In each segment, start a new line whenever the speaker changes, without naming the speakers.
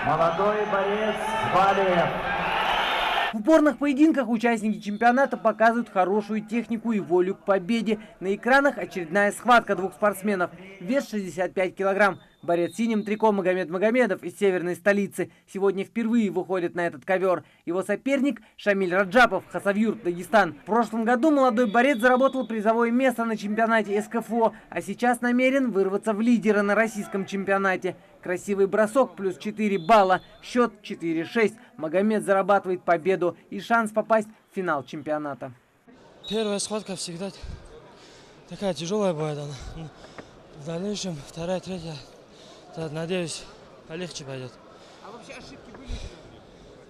Молодой борец Валиев.
В упорных поединках участники чемпионата показывают хорошую технику и волю к победе. На экранах очередная схватка двух спортсменов. Вес 65 килограмм. Борец в синем трико Магомед Магомедов из северной столицы сегодня впервые выходит на этот ковер. Его соперник Шамиль Раджапов, Хасавюрт, Дагестан. В прошлом году молодой борец заработал призовое место на чемпионате СКФО, а сейчас намерен вырваться в лидеры на российском чемпионате. Красивый бросок плюс 4 балла, счет 4-6. Магомед зарабатывает победу и шанс попасть в финал чемпионата.
Первая схватка всегда такая тяжелая бывает. В дальнейшем вторая, третья, надеюсь, полегче пойдет.
А вообще ошибки были?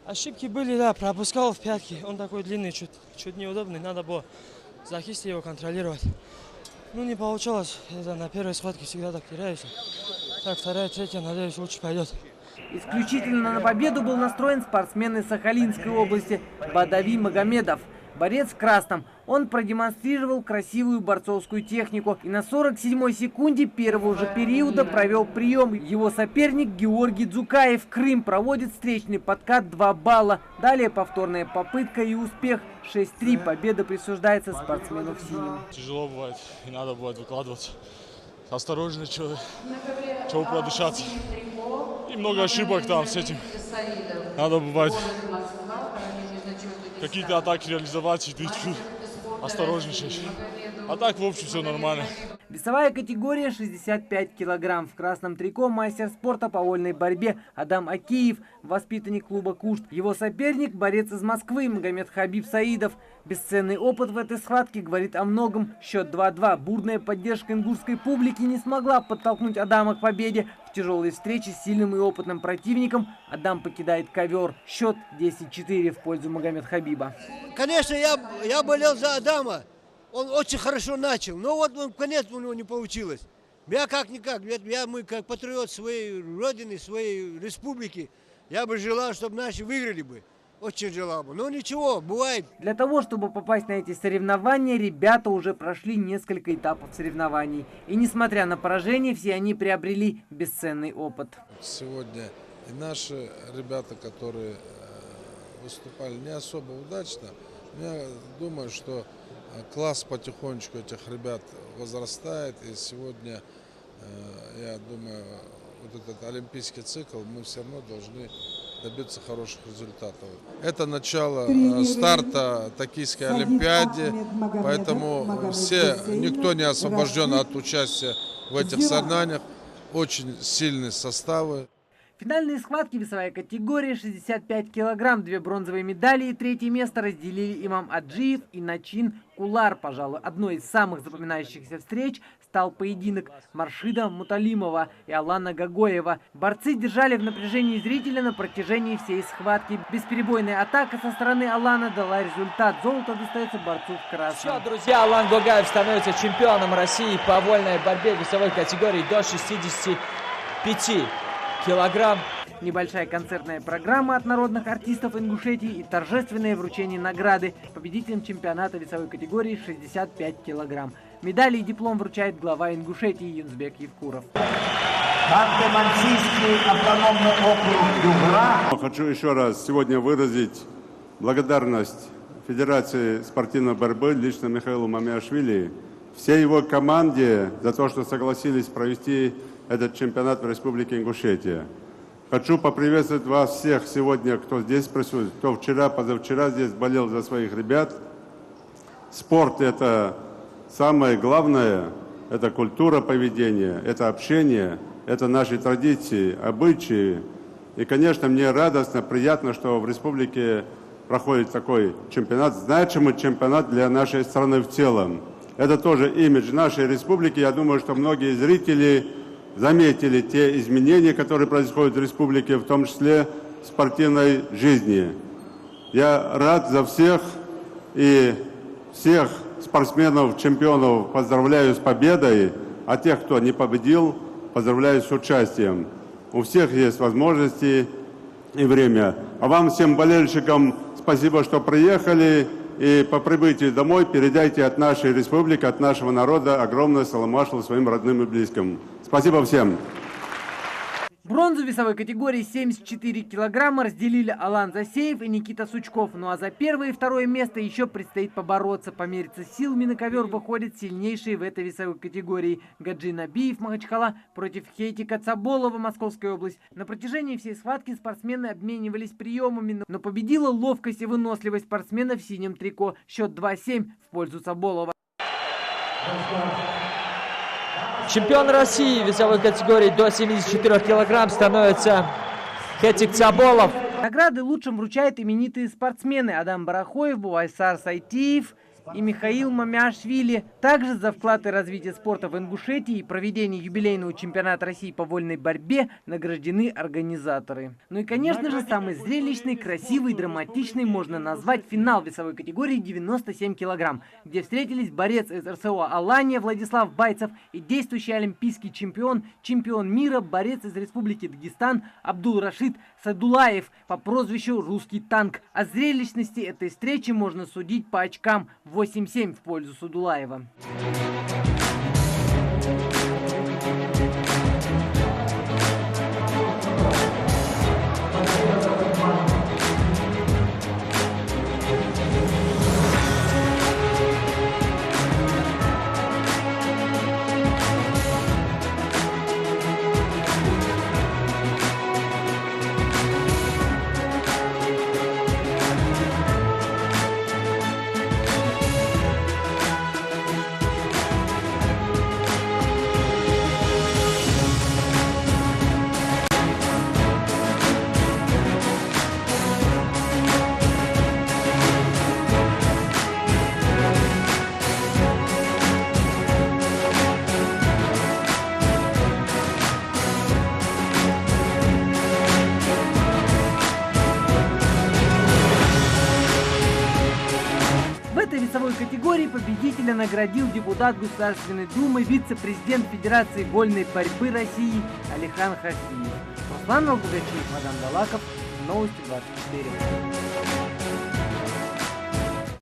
Ошибки были, да, пропускал в пятки. Он такой длинный, чуть неудобный, надо было за кисти его контролировать. Ну, не получалось, это на первой схватке всегда так теряюсь. Так, вторая, третья, надеюсь, лучше пойдет.
Исключительно на победу был настроен спортсмен из Сахалинской области Бадави Магомедов. Борец в красном. Он продемонстрировал красивую борцовскую технику и на 47-й секунде первого же периода провел прием. Его соперник Георгий Дзукаев, Крым, проводит встречный подкат 2 балла. Далее повторная попытка и успех 6-3. Победа присуждается спортсмену в синем.
Тяжело бывает и надо бывает выкладываться. Осторожно, чего продышаться. И много ошибок там с этим. Надо бывает какие-то атаки реализовать, и ты осторожничаешь. А так, в общем, все нормально.
Весовая категория 65 килограмм. В красном трико мастер спорта по вольной борьбе Адам Акиев, воспитанник клуба «Кушт». Его соперник – борец из Москвы Магомед Хабиб Саидов. Бесценный опыт в этой схватке говорит о многом. Счет 2-2. Бурная поддержка ингушской публики не смогла подтолкнуть Адама к победе. В тяжелой встрече с сильным и опытным противником Адам покидает ковер. Счет 10-4 в пользу Магомед Хабиба.
Конечно, я болел за Адама. Он очень хорошо начал, но вот конец у него не получилось. Я как-никак, мы как патриот своей родины, своей республики, я бы желал, чтобы наши выиграли бы. Очень желал бы. Но ничего, бывает.
Для того, чтобы попасть на эти соревнования, ребята уже прошли несколько этапов соревнований. И несмотря на поражение, все они приобрели бесценный опыт.
Сегодня и наши ребята, которые выступали не особо удачно, я думаю, что класс потихонечку этих ребят возрастает. И сегодня, я думаю, вот этот олимпийский цикл мы все равно должны добиться хороших результатов. Это начало старта Токийской Олимпиады, поэтому никто не освобожден от участия в этих соревнованиях. Очень сильные составы.
Финальные схватки, весовая категория 65 килограмм. 2 бронзовые медали и 3-е место разделили Имам Аджиев и Начин Кулар. Пожалуй, одной из самых запоминающихся встреч стал поединок Маршида Муталимова и Алана Гагоева. Борцы держали в напряжении зрителя на протяжении всей схватки. Бесперебойная атака со стороны Алана дала результат. Золото достается борцу в красном.
Все, друзья, Алан Гогаев становится чемпионом России по вольной борьбе в весовой категории до 65 килограмм.
Небольшая концертная программа от народных артистов Ингушетии и торжественное вручение награды победителям чемпионата весовой категории 65 килограмм. Медали и диплом вручает глава Ингушетии Юнсбек Евкуров.
Автономный округ Югра.
Хочу еще раз сегодня выразить благодарность Федерации спортивной борьбы, лично Михаилу Мамиашвили, всей его команде за то, что согласились провести этот чемпионат в Республике Ингушетия. Хочу поприветствовать вас всех сегодня, кто здесь присутствует, кто вчера, позавчера здесь болел за своих ребят. Спорт – это самое главное, это культура поведения, это общение, это наши традиции, обычаи. И, конечно, мне радостно, приятно, что в республике проходит такой чемпионат, значимый чемпионат для нашей страны в целом. Это тоже имидж нашей республики. Я думаю, что многие зрители заметили те изменения, которые происходят в республике, в том числе в спортивной жизни. Я рад за всех и всех спортсменов, чемпионов поздравляю с победой, а тех, кто не победил, поздравляю с участием. У всех есть возможности и время. А вам, всем болельщикам, спасибо, что приехали. И по прибытии домой передайте от нашей республики, от нашего народа огромное салам алейкум своим родным и близким. Спасибо всем.
Бронзу в весовой категории 74 килограмма разделили Алан Засеев и Никита Сучков. Ну а за первое и второе место еще предстоит побороться. Помериться силами на ковер выходят сильнейшие в этой весовой категории. Гаджи Набиев, Махачкала, против Хейтика Цаболова, Московская область. На протяжении всей схватки спортсмены обменивались приемами, но победила ловкость и выносливость спортсмена в синем трико. Счет 2-7 в пользу Цаболова.
Чемпион России в весовой категории до 74 килограмм становится Хейтик Цаболов.
Награды лучшим вручают именитые спортсмены Адам Барахоев, Буайсар Сайтиев и Михаил Мамиашвили. Также за вклад и развитие спорта в Ингушетии и проведение юбилейного чемпионата России по вольной борьбе награждены организаторы. Ну и, конечно же, самый зрелищный, красивый, драматичный можно назвать финал весовой категории 97 килограмм, где встретились борец из РСО Алания Владислав Байцев и действующий олимпийский чемпион, чемпион мира, борец из Республики Дагестан Абдул-Рашид Садулаев по прозвищу «Русский танк». О зрелищности этой встречи можно судить по очкам. 8-7 в пользу Садулаева. В этой весовой категории победителя наградил депутат Государственной Думы, вице-президент Федерации вольной борьбы России Алихан Хасиев. Руслан Алгугачев, Адам Далаков, Новости 24.